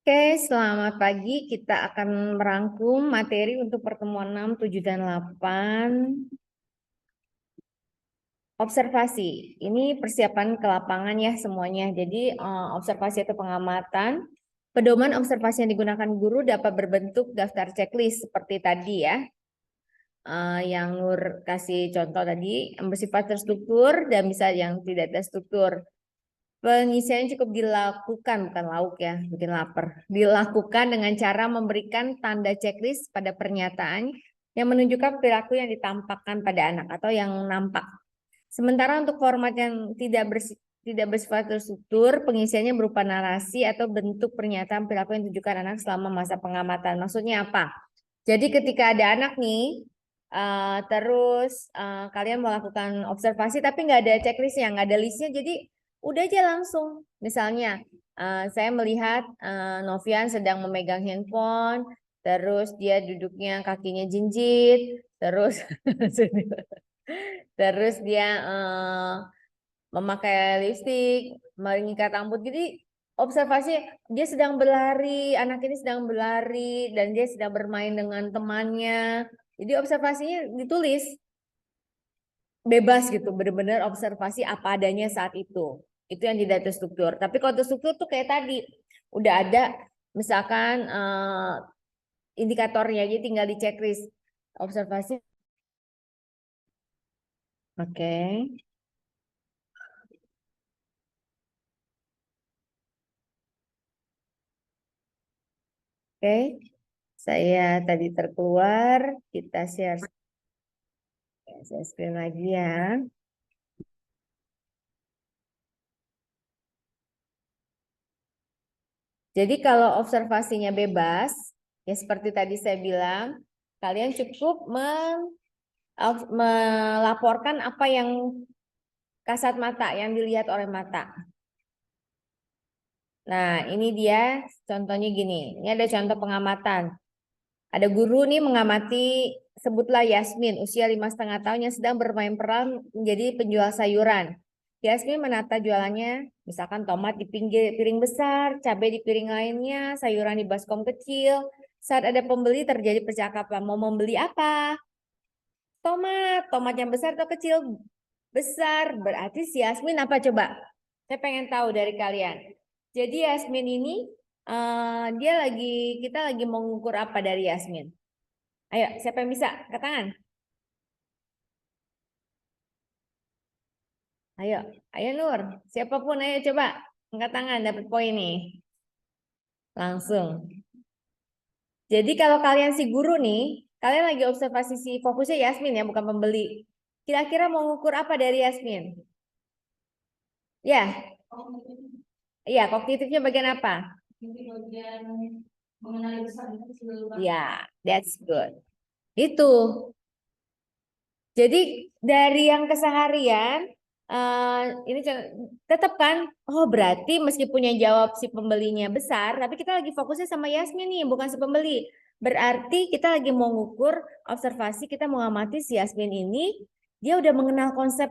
Oke, selamat pagi. Kita akan merangkum materi untuk pertemuan 6, 7, dan 8. Observasi. Ini persiapan ke lapangan ya semuanya. Jadi observasi atau pengamatan. Pedoman observasi yang digunakan guru dapat berbentuk daftar checklist seperti tadi ya. Yang Nur kasih contoh tadi, yang bersifat terstruktur dan bisa yang tidak terstruktur. Pengisian cukup dilakukan, bukan lauk ya, bikin lapar. Dilakukan dengan cara memberikan tanda checklist pada pernyataan yang menunjukkan perilaku yang ditampakkan pada anak atau yang nampak. Sementara untuk format yang tidak bersifat terstruktur, pengisiannya berupa narasi atau bentuk pernyataan perilaku yang ditunjukkan anak selama masa pengamatan. Maksudnya apa? Jadi ketika ada anak nih, terus kalian melakukan observasi tapi nggak ada checklistnya, nggak ada listnya, jadi udah aja langsung. Misalnya, saya melihat Novian sedang memegang handphone, terus dia duduknya kakinya jinjit, terus terus dia memakai lipstik, mengikat rambut. Jadi observasi dia sedang berlari, anak ini sedang berlari dan dia sedang bermain dengan temannya. Jadi observasinya ditulis bebas gitu, benar-benar observasi apa adanya saat itu. Itu yang tidak terstruktur. Tapi kalau terstruktur tuh kayak tadi, udah ada misalkan indikatornya, jadi tinggal di checklist observasi. Oke. Oke, saya tadi terkeluar, kita share screen lagi ya. Jadi kalau observasinya bebas, ya seperti tadi saya bilang, kalian cukup melaporkan apa yang kasat mata, yang dilihat oleh mata. Nah, ini dia contohnya gini. Ini ada contoh pengamatan. Ada guru nih mengamati, sebutlah Yasmin, usia 5,5 tahun yang sedang bermain peran menjadi penjual sayuran. Yasmin menata jualannya, misalkan tomat di pinggir piring besar, cabai di piring lainnya, sayuran di baskom kecil. Saat ada pembeli terjadi percakapan, mau membeli apa? Tomat yang besar atau kecil? Besar, berarti si Yasmin apa coba? Saya pengen tahu dari kalian. Jadi Yasmin ini, kita lagi mau ngukur apa dari Yasmin? Ayo, siapa yang bisa? Angkat tangan. Ayo, ayo Nur. Siapapun, ayo coba. Angkat tangan, dapat poin nih. Langsung. Jadi kalau kalian si guru nih, kalian lagi observasi si fokusnya Yasmin ya, bukan pembeli. Kira-kira mau ngukur apa dari Yasmin? Ya, iya, kognitifnya bagian apa? Bagian mengenali besar. Ya, that's good. Itu. Jadi dari yang keseharian, ini tetap kan, oh berarti meskipun yang jawab si pembelinya besar, tapi kita lagi fokusnya sama Yasmin nih, bukan si pembeli. Berarti kita lagi mau ngukur observasi, kita mau ngamati si Yasmin ini, dia udah mengenal konsep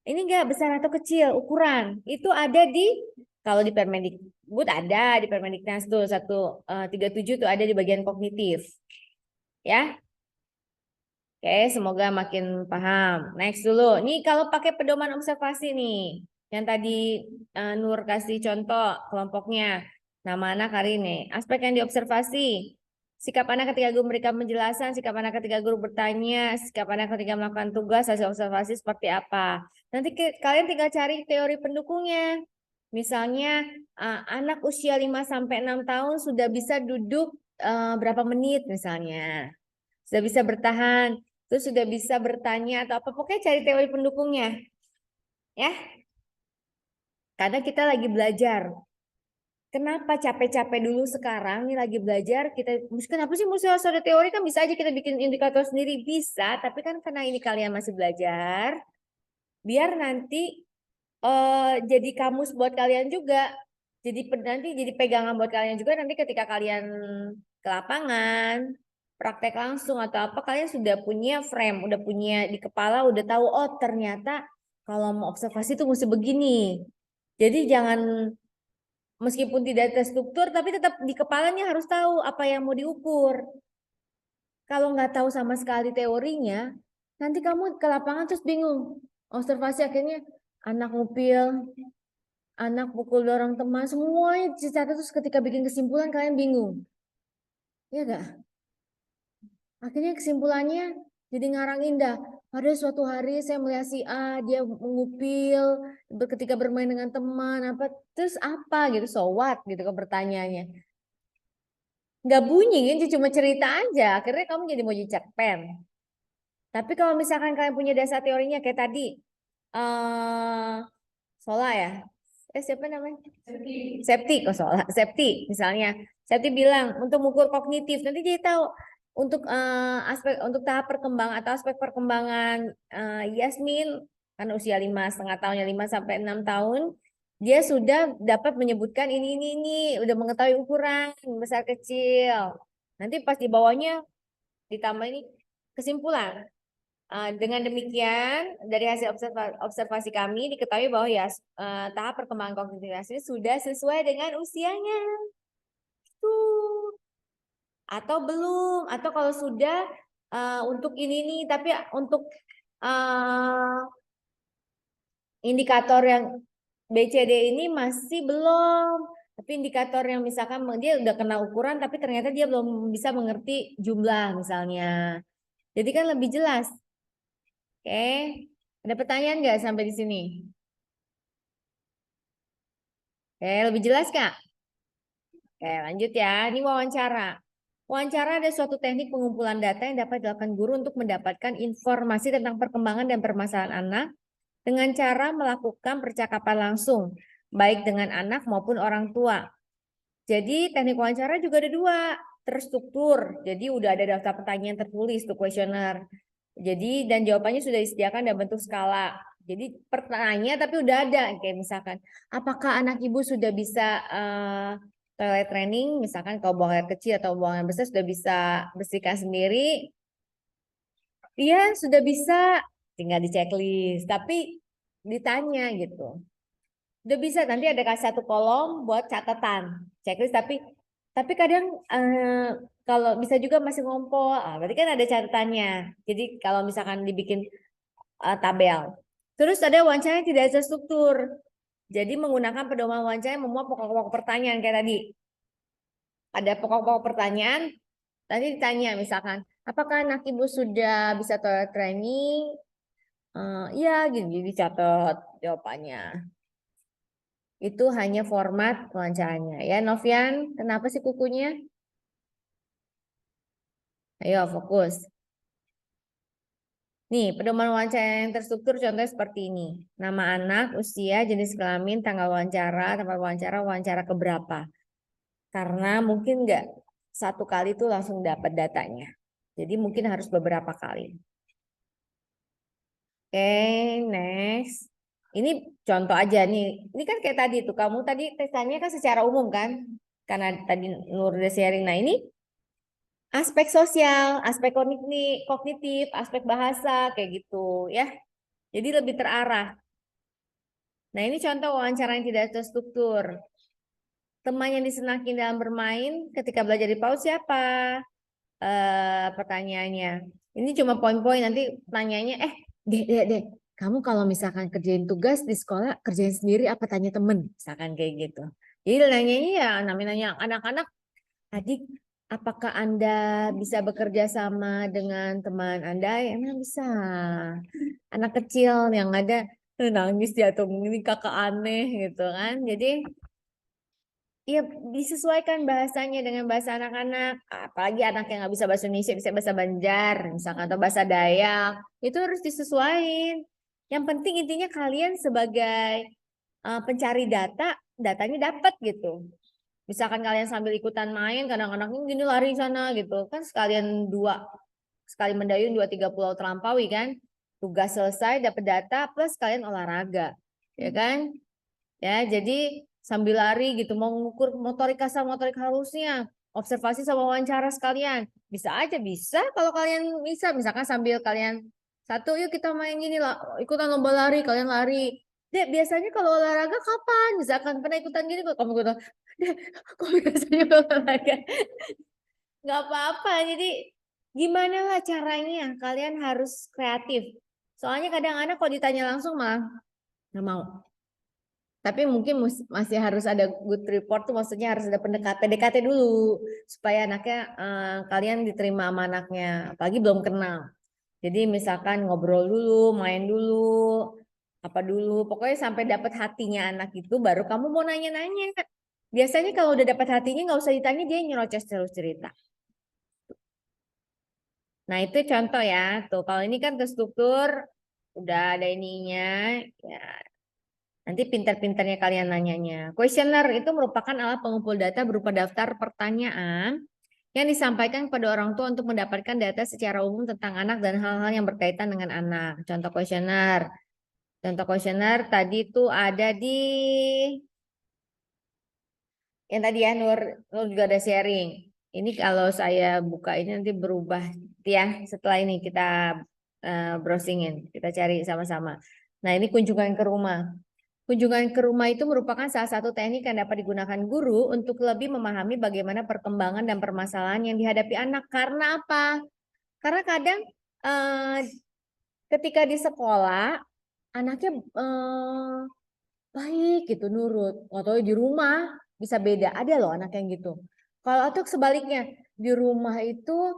ini enggak besar atau kecil, ukuran. Itu ada di, kalau di Permendikbud ada, di Permendiknas tuh 137 tuh ada di bagian kognitif. Ya, oke, semoga makin paham. Next dulu. Nih kalau pakai pedoman observasi nih, yang tadi Nur kasih contoh kelompoknya. Nama anak hari ini. Aspek yang diobservasi. Sikap anak ketika guru memberikan penjelasan, sikap anak ketika guru bertanya, sikap anak ketika melakukan tugas, hasil observasi seperti apa. Nanti kalian tinggal cari teori pendukungnya. Misalnya anak usia 5 sampai 6 tahun sudah bisa duduk berapa menit misalnya. Sudah bisa bertahan, terus sudah bisa bertanya atau apa, pokoknya cari teori pendukungnya ya, karena kita lagi belajar. Kenapa capek-capek dulu, sekarang nih lagi belajar kita, kenapa sih mesti harus ada teori? Kan bisa aja kita bikin indikator sendiri, bisa, tapi kan karena ini kalian masih belajar, biar nanti jadi kamus buat kalian juga, jadi nanti jadi pegangan buat kalian juga, nanti ketika kalian ke lapangan praktek langsung atau apa, kalian sudah punya frame, udah punya di kepala, udah tahu, oh ternyata kalau mau observasi itu mesti begini. Jadi jangan Meskipun tidak terstruktur, tapi tetap di kepalanya harus tahu apa yang mau diukur. Kalau nggak tahu sama sekali teorinya, nanti kamu ke lapangan terus bingung. Observasi akhirnya anak ngupil, anak pukul dorong teman, semuanya dicatat terus ketika bikin kesimpulan kalian bingung. Ya enggak? Akhirnya kesimpulannya jadi ngarang indah. Pada suatu hari saya melihat si A, dia mengupil ketika bermain dengan teman, apa terus apa gitu, so what gitu kan pertanyaannya. Nggak bunyi kan, cuma cerita aja. Akhirnya kamu jadi mau jadi cerpen. Tapi kalau misalkan kalian punya dasar teorinya kayak tadi, Sola ya, siapa namanya? Septi, kok Sola, Septi misalnya. Septi bilang untuk mengukur kognitif, nanti dia tahu untuk untuk tahap perkembangan atau aspek perkembangan Yasmin kan usia 5,5 tahunnya 5 sampai 6 tahun, dia sudah dapat menyebutkan ini, udah mengetahui ukuran besar kecil. Nanti pas di bawahnya ditambah ini kesimpulan. Dengan demikian, dari hasil observasi kami diketahui bahwa ya tahap perkembangan kognitif ini sudah sesuai dengan usianya. Tuh. Atau belum, atau kalau sudah untuk ini nih, tapi untuk indikator yang BCD ini masih belum. Tapi indikator yang misalkan dia udah kena ukuran, tapi ternyata dia belum bisa mengerti jumlah misalnya. Jadi kan lebih jelas. Oke, ada pertanyaan nggak sampai di sini? Oke, lebih jelas Kak? Oke, lanjut ya. Ini wawancara. Wawancara ada suatu teknik pengumpulan data yang dapat dilakukan guru untuk mendapatkan informasi tentang perkembangan dan permasalahan anak dengan cara melakukan percakapan langsung, baik dengan anak maupun orang tua. Jadi teknik wawancara juga ada dua, terstruktur. Jadi udah ada daftar pertanyaan tertulis tuh kuesioner. Jadi dan jawabannya sudah disediakan dalam bentuk skala. Jadi pertanyaannya tapi udah ada kayak misalkan apakah anak ibu sudah bisa toilet training, misalkan kalau buang air kecil atau buang air besar sudah bisa bersihkan sendiri. Iya, sudah bisa, tinggal di checklist. Tapi ditanya gitu. Udah bisa, nanti ada kasih satu kolom buat catatan checklist. Tapi kadang kalau bisa juga masih ngompol, berarti kan ada catatannya. Jadi kalau misalkan dibikin tabel. Terus ada wawancara yang tidak terstruktur. Jadi menggunakan pedoman wawancara yang memuat pokok-pokok pertanyaan kayak tadi. Ada pokok-pokok pertanyaan, tadi ditanya misalkan, apakah anak ibu sudah bisa toilet training? Iya, gini dicatat jawabannya. Itu hanya format wawancaranya. Ya, Novian, kenapa sih kukunya? Ayo, fokus. Nih, pedoman wawancara yang terstruktur contohnya seperti ini. Nama anak, usia, jenis kelamin, tanggal wawancara, tempat wawancara, wawancara keberapa. Karena mungkin nggak satu kali tuh langsung dapat datanya. Jadi mungkin harus beberapa kali. Oke, next. Ini contoh aja nih. Ini kan kayak tadi tuh. Kamu tadi testannya kan secara umum kan? Karena tadi Nur udah sharing. Nah ini aspek sosial, aspek kognitif, aspek bahasa kayak gitu ya. Jadi lebih terarah. Nah ini contoh wawancara yang tidak terstruktur. Teman yang disenangi dalam bermain ketika belajar di PAUD siapa? Pertanyaannya. Ini cuma poin-poin, nanti pertanyaannya, dek, kamu kalau misalkan kerjain tugas di sekolah, kerjain sendiri apa tanya temen? Misalkan kayak gitu. Jadi nanyanya ya, namanya anak-anak, adik, apakah Anda bisa bekerja sama dengan teman Anda? Ya, emang bisa. Anak kecil yang ada nangis dia tuh, ini kakak aneh gitu kan. Jadi ya disesuaikan bahasanya dengan bahasa anak-anak. Apalagi anak yang nggak bisa bahasa Indonesia, bisa bahasa Banjar, misalkan atau bahasa Dayak, itu harus disesuaikan. Yang penting intinya kalian sebagai pencari data, datanya dapat gitu. Misalkan kalian sambil ikutan main, kadang-kadang gini lari sana gitu, kan sekalian sekali mendayung 2-3 pulau terlampaui kan. Tugas selesai, dapat data plus kalian olahraga, ya kan? Ya, jadi sambil lari gitu mau mengukur motorik kasar, motorik halusnya, observasi sama wawancara sekalian. Bisa aja bisa kalau kalian bisa, misalkan sambil kalian satu yuk kita main gini lah, ikutan lomba lari, kalian lari. Dek, biasanya kalau olahraga kapan? Misalkan pernah ikutan gini, kok kamu ikutan, Dek, kok biasanya olahraga? Nggak apa-apa. Jadi gimana lah caranya? Kalian harus kreatif. Soalnya kadang anak kalau ditanya langsung malah nggak mau. Tapi mungkin masih harus ada good report tuh, maksudnya harus ada PDKT dulu supaya anaknya kalian diterima sama anaknya, apalagi belum kenal. Jadi misalkan ngobrol dulu, main dulu, apa dulu, pokoknya sampai dapat hatinya anak itu baru kamu mau nanya-nanya. Biasanya kalau udah dapat hatinya nggak usah ditanya, dia nyerocos terus cerita. Nah itu contoh ya, tuh kalau ini kan terstruktur, udah ada ininya, ya nanti pintar-pintarnya kalian nanyanya. Questionnaire itu merupakan alat pengumpul data berupa daftar pertanyaan yang disampaikan kepada orang tua untuk mendapatkan data secara umum tentang anak dan hal-hal yang berkaitan dengan anak. Contoh questionnaire. Contoh questionnaire tadi itu ada di yang tadi ya, Nur juga ada sharing. Ini kalau saya buka ini nanti berubah ya. Setelah ini kita browsingin, kita cari sama-sama. Nah ini kunjungan ke rumah. Kunjungan ke rumah itu merupakan salah satu teknik yang dapat digunakan guru untuk lebih memahami bagaimana perkembangan dan permasalahan yang dihadapi anak. Karena apa? Karena kadang eh, ketika di sekolah anaknya baik gitu, nurut. Atau di rumah bisa beda. Ada loh anak yang gitu. Kalau atau sebaliknya, di rumah itu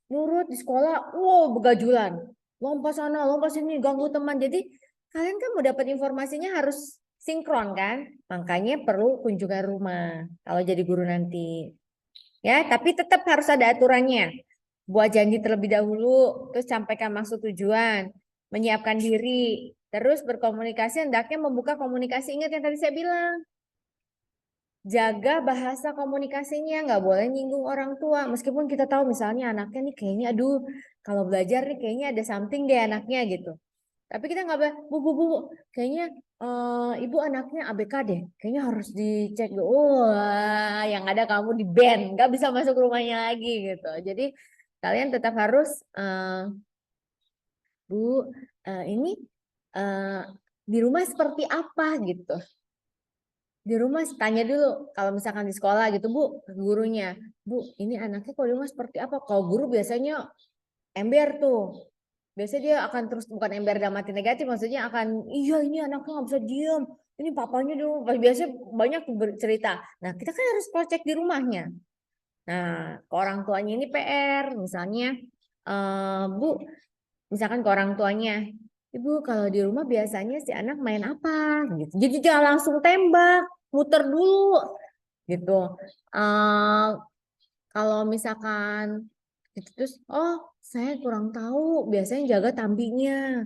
nurut, di sekolah wow begajulan. Lompat sana, lompat sini, ganggu teman. Jadi kalian kan mau dapat informasinya harus sinkron kan? Makanya perlu kunjungan rumah kalau jadi guru nanti. Ya, tapi tetap harus ada aturannya. Buat janji terlebih dahulu, terus sampaikan maksud tujuan, menyiapkan diri, terus berkomunikasi, hendaknya membuka komunikasi. Ingat yang tadi saya bilang, jaga bahasa komunikasinya, nggak boleh nyinggung orang tua. Meskipun kita tahu misalnya anaknya nih kayaknya, aduh, kalau belajar nih kayaknya ada something deh anaknya gitu. Tapi kita nggak boleh, bu, kayaknya ibu anaknya ABK deh, kayaknya harus dicek. Wah, yang ada kamu di ban, nggak bisa masuk rumahnya lagi gitu. Jadi kalian tetap harus, Bu, ini eh, di rumah seperti apa gitu. Di rumah tanya dulu, kalau misalkan di sekolah gitu Bu, ke gurunya, Bu, ini anaknya kalau di rumah seperti apa? Kalau guru biasanya ember tuh. Biasanya dia akan terus, bukan ember dalam arti negatif, maksudnya akan, iya ini anaknya nggak bisa diem. Ini papanya dulu, biasanya banyak tuh bercerita. Nah kita kan harus cross check di rumahnya. Nah ke orang tuanya ini PR, misalnya, Bu, misalkan ke orang tuanya, Ibu kalau di rumah biasanya si anak main apa gitu. Jadi jangan langsung tembak, muter dulu gitu. Eh kalau misalkan gitu, terus oh saya kurang tahu, biasanya jaga tambinya.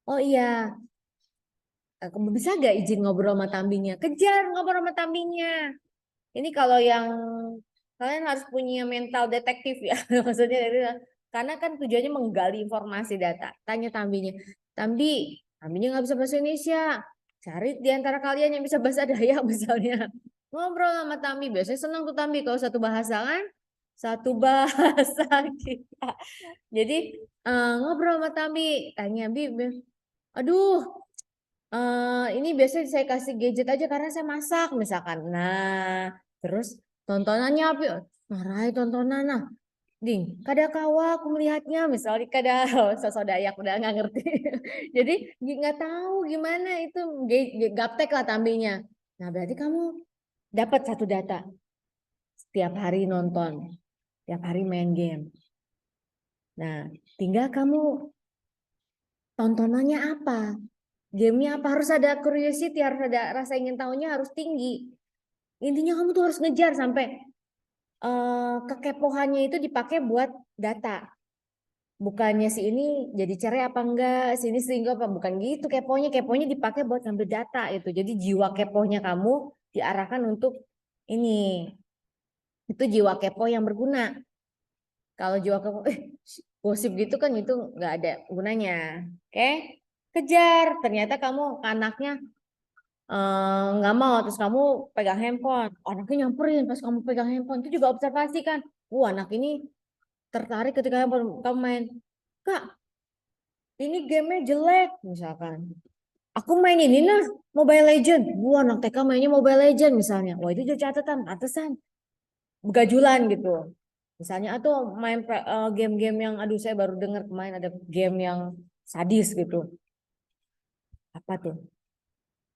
Oh iya, kamu bisa gak izin ngobrol sama tambinya? Kejar ngobrol sama tambinya. Ini kalau yang kalian harus punya mental detektif ya, maksudnya dari karena kan tujuannya menggali informasi data. Tanya Tambinya, Tambinya nggak bisa bahasa Indonesia. Cari di antara kalian yang bisa bahasa Dayak misalnya. Ngobrol sama Tambi, biasanya senang tuh Tambi kalau satu bahasa kan, satu bahasa kita. Jadi ngobrol sama Tambi, tanya aduh, ini biasanya saya kasih gadget aja karena saya masak misalkan. Nah, terus tontonannya apa? Marai tontonan nah. Ding, kada kawa aku melihatnya misalnya kada sosok Dayak udah nggak ngerti. Jadi nggak tahu gimana itu gaptek lah tambinya. Nah, berarti kamu dapat satu data. Setiap hari nonton, setiap hari main game. Nah, tinggal kamu tontonannya apa? Gamenya apa? Harus ada curiosity, harus ada rasa ingin tahunya harus tinggi. Intinya kamu tuh harus ngejar sampai kekepohannya itu dipakai buat data. Bukannya si ini jadi cerai apa enggak, si ini selingkuh apa, bukan gitu keponya. Keponya dipakai buat ngambil data itu. Jadi jiwa keponya kamu diarahkan untuk ini. Itu jiwa kepo yang berguna. Kalau jiwa kepo, gosip gitu kan itu nggak ada gunanya. Oke? Kejar. Ternyata kamu anaknya nggak mau, terus kamu pegang handphone, anaknya nyamperin pas kamu pegang handphone, itu juga observasi kan, anak ini tertarik ketika handphone kamu main, Kak ini gamenya jelek misalkan, Aku main ini nah, Mobile Legend. Wah, anak TK mainnya Mobile Legend misalnya. Wah, itu jadi catatan, pantesan. Begajulan gitu. Misalnya atau main game-game yang aduh saya baru dengar kemarin ada game yang sadis gitu. Apa tuh?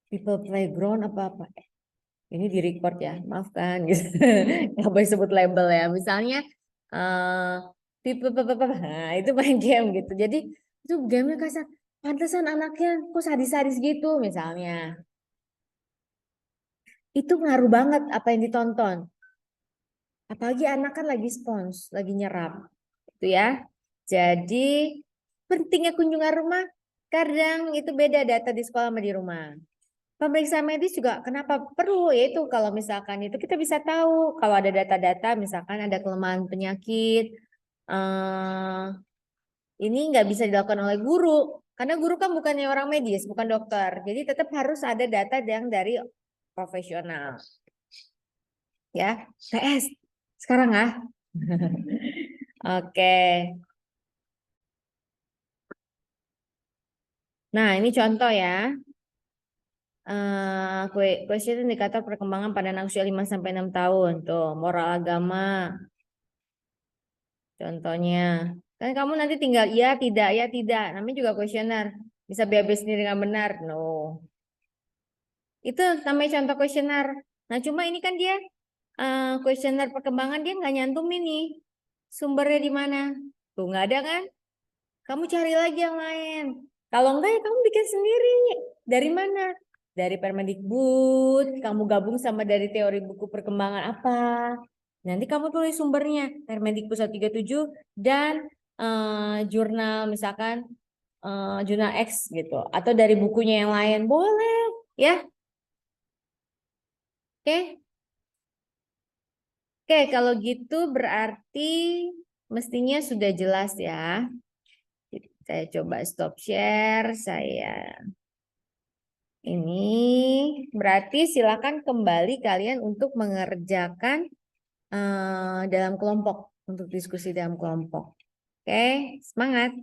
People Playground apa-apa. Ini di record ya, maafkan gitu. Nggak boleh sebut label ya. Misalnya nah, itu main game gitu. Jadi itu gamenya kasar. Pantesan anaknya kok sadis-sadis gitu misalnya. Itu ngaruh banget apa yang ditonton. Apalagi anak kan lagi spons, lagi nyerap. Itu ya. Jadi pentingnya kunjungan rumah kadang itu beda data di sekolah sama di rumah. Pemeriksaan medis juga kenapa perlu? Yaitu kalau misalkan itu kita bisa tahu kalau ada data-data misalkan ada kelemahan penyakit eh, ini nggak bisa dilakukan oleh guru karena guru kan bukannya orang medis, bukan dokter. Jadi tetap harus ada data yang dari profesional. Ya, PS sekarang ah. Oke. Nah, ini contoh ya. Question indikator perkembangan pada anak usia 5 sampai 6 tahun. Tuh, moral agama contohnya. Kan kamu nanti tinggal ya tidak. Namanya juga kuesioner. Bisa BAB sendiri nggak benar. No. Itu namanya contoh kuesioner. Nah, cuma ini kan dia kuesioner perkembangan dia nggak nyantum ini. Sumbernya di mana? Tuh nggak ada kan? Kamu cari lagi yang lain. Kalau enggak ya kamu bikin sendiri. Dari mana? Dari Permendikbud, kamu gabung sama dari teori buku perkembangan apa. Nanti kamu tulis sumbernya, Permendikbud 137 dan jurnal misalkan jurnal X gitu. Atau dari bukunya yang lain, boleh ya. Oke, oke kalau gitu berarti mestinya sudah jelas ya. Saya coba stop share, saya ini berarti silakan kembali kalian untuk mengerjakan dalam kelompok, untuk diskusi dalam kelompok. Oke, semangat.